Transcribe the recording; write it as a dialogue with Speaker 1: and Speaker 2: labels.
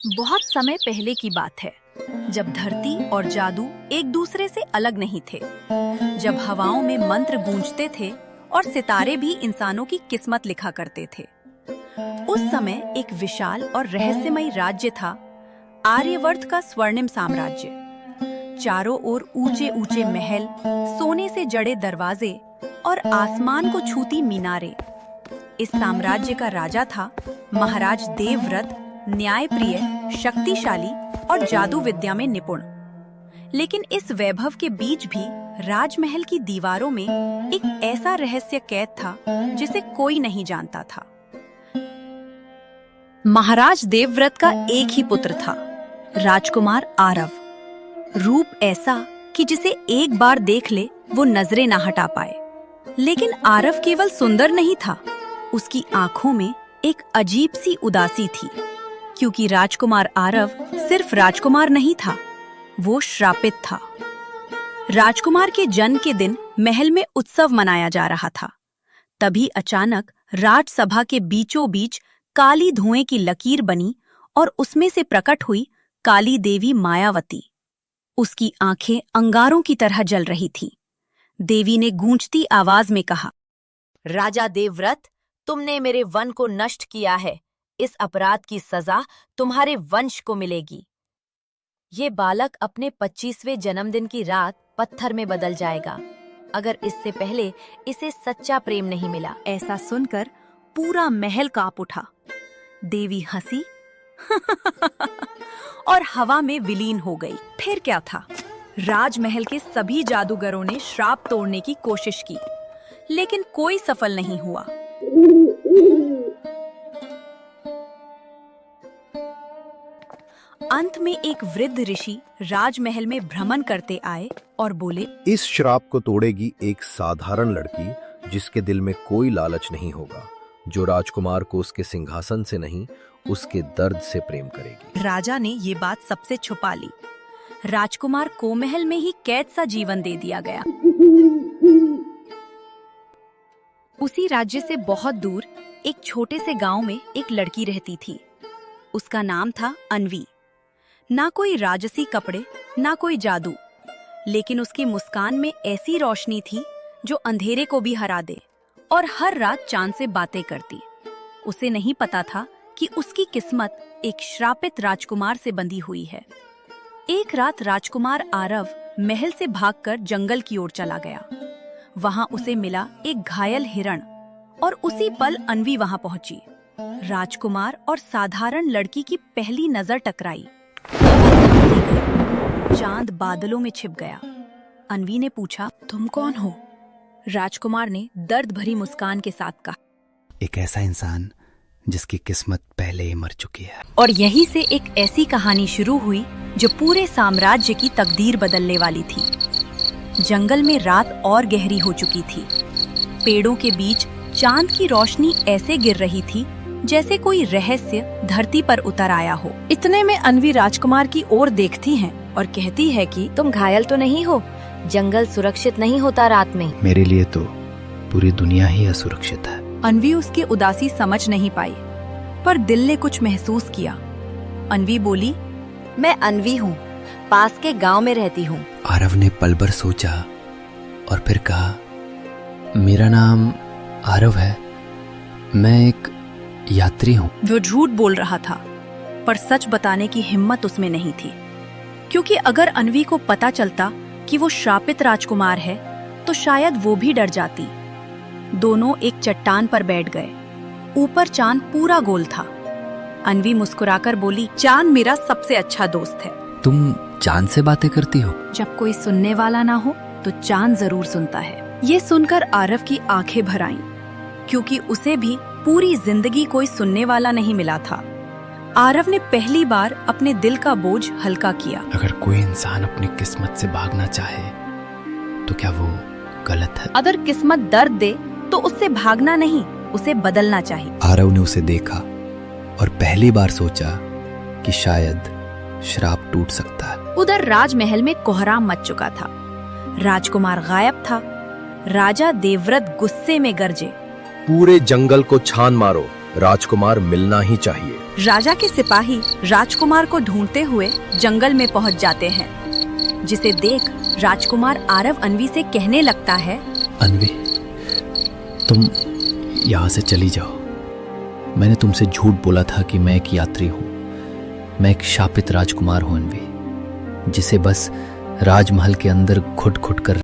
Speaker 1: बहुत समय पहले की बात है, जब धरती और जादू एक दूसरे से अलग नहीं थे, जब हवाओं में मंत्र गूंजते थे और सितारे भी इंसानों की किस्मत लिखा करते थे। उस समय एक विशाल और रहस्यमयी राज्य था, आर्यवर्त का स्वर्णिम साम्राज्य। चारों ओर ऊंचे ऊंचे महल, सोने से जड़े दरवाजे और आसमान को छूती मीनारें। इस साम्राज्य का राजा था महाराज देवव्रत, न्यायप्रिय, शक्तिशाली और जादू विद्या में निपुण। लेकिन इस वैभव के बीच भी राजमहल की दीवारों में एक ऐसा रहस्य कैद था जिसे कोई नहीं जानता था। महाराज देवव्रत का एक ही पुत्र था, राजकुमार आरव। रूप ऐसा कि जिसे एक बार देख ले वो नजरें ना हटा पाए। लेकिन आरव केवल सुंदर नहीं था, उसकी आंखों में एक अजीब सी उदासी थी, क्योंकि राजकुमार आरव सिर्फ राजकुमार नहीं था, वो श्रापित था। राजकुमार के जन्म के दिन महल में उत्सव मनाया जा रहा था। तभी अचानक राजसभा के बीचों बीच काली धुएं की लकीर बनी और उसमें से प्रकट हुई काली देवी मायावती। उसकी आंखें अंगारों की तरह जल रही थीं। देवी ने गूंजती आवाज में कहा,
Speaker 2: राजा देवव्रत, तुमने मेरे वन को नष्ट किया है। इस अपराध की सजा तुम्हारे वंश को मिलेगी। ये बालक अपने 25वें जन्मदिन की रात पत्थर में बदल जाएगा, अगर इससे पहले इसे सच्चा प्रेम नहीं मिला।
Speaker 1: ऐसा सुनकर पूरा महल कांप उठा। देवी हंसी और हवा में विलीन हो गई। फिर क्या था, राजमहल के सभी जादूगरों ने श्राप तोड़ने की कोशिश की, लेकिन कोई सफल नहीं हुआ। अंत में एक वृद्ध ऋषि राजमहल में भ्रमण करते आए और बोले,
Speaker 3: इस श्राप को तोड़ेगी एक साधारण लड़की जिसके दिल में कोई लालच नहीं होगा, जो राजकुमार को उसके सिंहासन से नहीं उसके दर्द से प्रेम करेगी।
Speaker 1: राजा ने ये बात सबसे छुपा ली। राजकुमार को महल में ही कैद सा जीवन दे दिया गया। उसी राज्य से बहुत दूर एक छोटे से गांव में एक लड़की रहती थी। उसका नाम था अन्वी। ना कोई राजसी कपड़े, ना कोई जादू, लेकिन उसकी मुस्कान में ऐसी रोशनी थी जो अंधेरे को भी हरा दे और हर रात चांद से बातें करती। उसे नहीं पता था कि उसकी किस्मत एक श्रापित राजकुमार से बंधी हुई है। एक रात राजकुमार आरव महल से भागकर जंगल की ओर चला गया। वहां उसे मिला एक घायल हिरण और उसी पल अन्वी वहां पहुंची। राजकुमार और साधारण लड़की की पहली नजर टकराई। चांद बादलों में छिप गया। अन्वी ने पूछा, तुम कौन हो? राजकुमार ने दर्द भरी मुस्कान के साथ कहा,
Speaker 4: एक ऐसा इंसान जिसकी किस्मत पहले ही मर चुकी है।
Speaker 1: और यहीं से एक ऐसी कहानी शुरू हुई जो पूरे साम्राज्य की तकदीर बदलने वाली थी। जंगल में रात और गहरी हो चुकी थी। पेड़ों के बीच चांद की रोशनी ऐसे गिर रही थी जैसे कोई रहस्य धरती पर उतर आया हो। इतने में अन्वी राजकुमार की ओर देखती है और कहती है कि
Speaker 2: तुम घायल तो नहीं हो? जंगल सुरक्षित नहीं होता रात में।
Speaker 4: मेरे लिए तो पूरी दुनिया ही असुरक्षित है।
Speaker 1: अन्वी उसकी उदासी समझ नहीं पाई, पर दिल ने कुछ महसूस किया। अन्वी बोली,
Speaker 2: मैं अन्वी हूँ, पास के गांव में रहती हूँ।
Speaker 4: आरव ने पल भर सोचा और फिर कहा, मेरा नाम आरव है, मैं एक यात्री हूँ।
Speaker 1: वो झूठ बोल रहा था, पर सच बताने की हिम्मत उसमें नहीं थी, क्योंकि अगर अन्वी को पता चलता कि वो श्रापित राजकुमार है तो शायद वो भी डर जाती। दोनों एक चट्टान पर बैठ गए। ऊपर चांद पूरा गोल था। अन्वी मुस्कुराकर बोली, चांद मेरा सबसे अच्छा दोस्त है।
Speaker 4: तुम चांद से बातें करती हो?
Speaker 1: जब कोई सुनने वाला ना हो तो चांद जरूर सुनता है। ये सुनकर आरव की आंखें भर आईं, क्योंकि उसे भी पूरी जिंदगी कोई सुनने वाला नहीं मिला था। आरव ने पहली बार अपने दिल का बोझ हल्का किया।
Speaker 4: अगर कोई इंसान अपनी किस्मत से भागना चाहे तो क्या वो गलत है?
Speaker 1: अगर किस्मत दर्द दे तो उससे भागना नहीं, उसे बदलना चाहिए।
Speaker 4: आरव ने उसे देखा और पहली बार सोचा कि शायद श्राप टूट सकता है।
Speaker 1: उधर राजमहल में कोहराम मच चुका था। राजकुमार गायब था। राजा देवव्रत गुस्से में गरजे,
Speaker 3: पूरे जंगल को छान मारो, राजकुमार मिलना ही चाहिए।
Speaker 1: राजा के सिपाही राजकुमार को ढूंढते हुए जंगल में पहुंच जाते हैं, जिसे देख राजकुमार आरव अन्वी से कहने लगता है,
Speaker 4: अन्वी, तुम यहाँ से चली जाओ। मैंने तुमसे झूठ बोला था कि मैं एक यात्री हूँ। मैं एक शापित राजकुमार हूँ अन्वी, जिसे बस राजमहल के अंदर घुट घुट कर